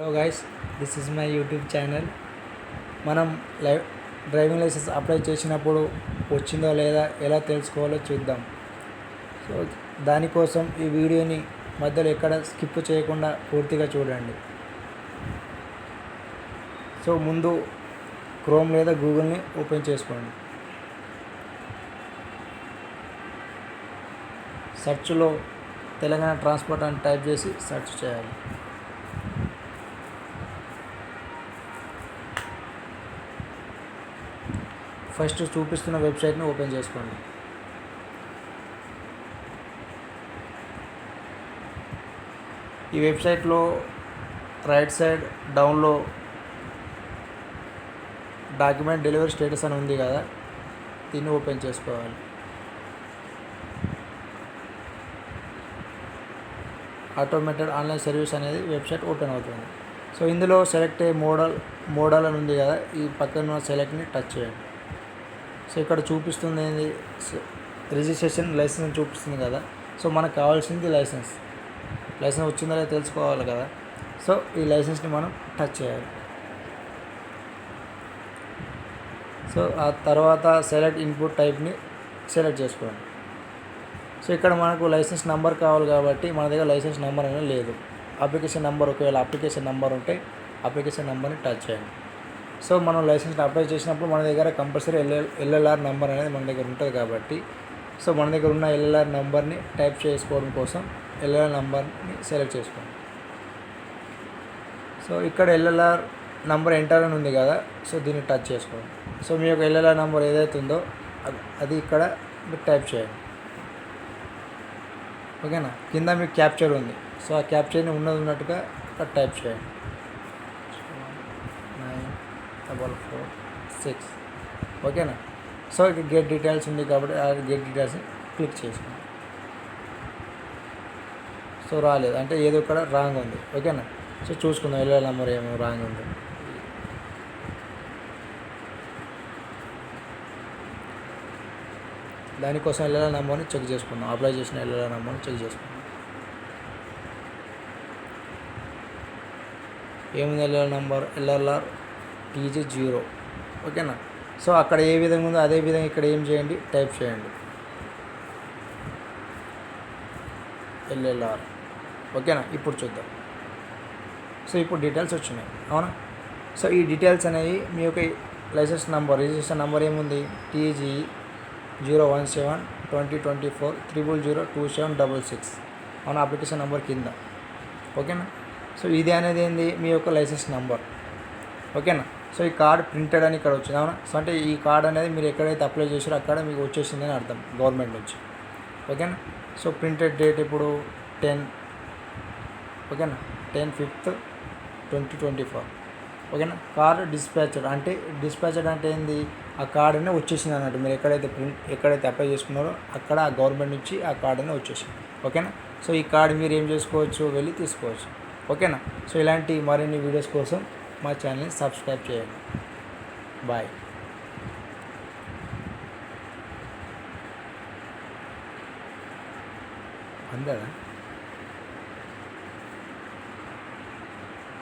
Hello guys, this is my YouTube channel. మనం live driving licence apply చేసినప్పుడు వచ్చిందో లేదా ఎలా తెలుసుకోవాలో చూద్దాం. సో దానికోసం ఈ వీడియోని మధ్యలో ఎక్కడ స్కిప్ చేయకుండా పూర్తిగా చూడండి. సో ముందు క్రోమ్ లేదా గూగుల్ని ఓపెన్ చేసుకోండి. సెర్చ్లో తెలంగాణ ట్రాన్స్పోర్ట్ అని టైప్ చేసి సెర్చ్ చేయాలి. ఫస్ట్ చూపిస్తున్న వెబ్సైట్ని ఓపెన్ చేసుకోండి. ఈ వెబ్సైట్లో రైట్ సైడ్ డౌన్లో డాక్యుమెంట్ డెలివరీ స్టేటస్ అని ఉంది కదా, దీన్ని ఓపెన్ చేసుకోవాలి. ఆటోమేటెడ్ ఆన్లైన్ సర్వీస్ అనేది వెబ్సైట్ ఓపెన్ అవుతుంది. సో ఇందులో సెలెక్ట్ ఏ మోడల్ అని ఉంది కదా, ఈ పక్కన సెలెక్ట్ని టచ్ చేయండి. సో ఇక్కడ చూపిస్తుంది ఏంది, రిజిస్ట్రేషన్ లైసెన్స్ చూపిస్తుంది కదా. సో మనకు కావాల్సింది లైసెన్స్ వచ్చిందో లేదో తెలుసుకోవాలి కదా. సో ఈ లైసెన్స్ని మనం టచ్ చేయాలి. సో ఆ తర్వాత సెలెక్ట్ ఇన్పుట్ టైప్ని సెలెక్ట్ చేసుకోండి. సో ఇక్కడ మనకు లైసెన్స్ నెంబర్ కావాలి కాబట్టి మన దగ్గర లైసెన్స్ నెంబర్ అనేది లేదు. అప్లికేషన్ నెంబర్, ఒకవేళ అప్లికేషన్ నెంబర్ ఉంటే అప్లికేషన్ నెంబర్ని టచ్ చేయండి. సో మనం లైసెన్స్ అప్లై చేసినప్పుడు మన దగ్గర కంపల్సరీ ఎల్ఎల్ఆర్ నెంబర్ అనేది మన దగ్గర ఉంటుంది కాబట్టి, సో మన దగ్గర ఉన్న ఎల్ఎల్ఆర్ నెంబర్ని టైప్ చేసుకోవడం కోసం ఎల్ఎల్ఆర్ నెంబర్ని సెలెక్ట్ చేసుకోండి. సో ఇక్కడ ఎల్ఎల్ఆర్ నెంబర్ ఎంటర్ అని ఉంది కదా, సో దీన్ని టచ్ చేసుకోండి. సో మీ యొక్క ఎల్ఎల్ఆర్ నెంబర్ ఏదైతే ఉందో అది ఇక్కడ మీరు టైప్ చేయండి. ఓకేనా, కింద మీకు క్యాప్చర్ ఉంది. సో ఆ క్యాప్చర్ని ఉన్నట్టుగా ఇక్కడ టైప్ చేయండి. 944 6. ఓకేనా. సో ఇక్కడ గెట్ డీటెయిల్స్ ఉంది కాబట్టి ఆ గెట్ డీటెయిల్స్ని క్లిక్ చేసుకోండి. సో రాలేదు అంటే ఏదో ఇక్కడ రాంగ్ ఉంది. ఓకేనా. సో చూసుకుందాం ఎల్ఎల్ నెంబర్ ఏమో రాంగ్ ఉంది. దానికోసం ఎల్ఎల్ నెంబర్ని చెక్ చేసుకుందాం. అప్లై చేసిన ఎల్ఎల్ నెంబర్ని చెక్ చేసుకుందాం. ఏముంది ఎల్ఎల్ నెంబర్, ఎల్ఎల్ఆర్ TG0. ఓకేనా. సో అక్కడ ఏ విధంగా ఉందో అదే విధంగా ఇక్కడ ఏం చేయండి, టైప్ చేయండి ఎల్ఎల్ఆర్. ఓకేనా. ఇప్పుడు చూద్దాం. సో ఇప్పుడు డీటెయిల్స్ వచ్చినాయి, అవునా. సో ఈ డీటెయిల్స్ అనేవి మీ యొక్క లైసెన్స్ నెంబర్, రిజిస్ట్రేషన్ నెంబర్ ఏముంది, TG017 2024 0002766, అవునా, అప్లికేషన్ నెంబర్ కింద. ఓకేనా. సో ఇది అనేది ఏంది, మీ యొక్క లైసెన్స్ నెంబర్. ఓకేనా. సో ఈ కార్డ్ ప్రింటెడ్ అని ఇక్కడ వచ్చింది, అవునా. సో అంటే ఈ కార్డ్ అనేది మీరు ఎక్కడైతే అప్లై చేసారో అక్కడ మీకు వచ్చేసింది అని అర్థం గవర్నమెంట్ నుంచి. ఓకేనా. సో ప్రింటెడ్ డేట్ ఇప్పుడు 10. ఓకేనా, 10/5/2024. ఓకేనా. కార్డ్ డిస్పాచ్డ్ అంటే ఏంది, ఆ కార్డ్ అనేది వచ్చేసింది అన్నట్టు. మీరు ఎక్కడైతే అప్లై చేసుకున్నారో అక్కడ ఆ గవర్నమెంట్ నుంచి ఆ కార్డ్ అనేది వచ్చేసింది. ఓకేనా. సో ఈ కార్డ్ మీరు ఏం చేసుకోవచ్చు, వెళ్ళి తీసుకోవచ్చు. ఓకేనా. సో ఇలాంటి మరిన్ని వీడియోస్ కోసం మా ఛానల్ని సబ్స్క్రైబ్ చేయండి. బాయ్. అందరా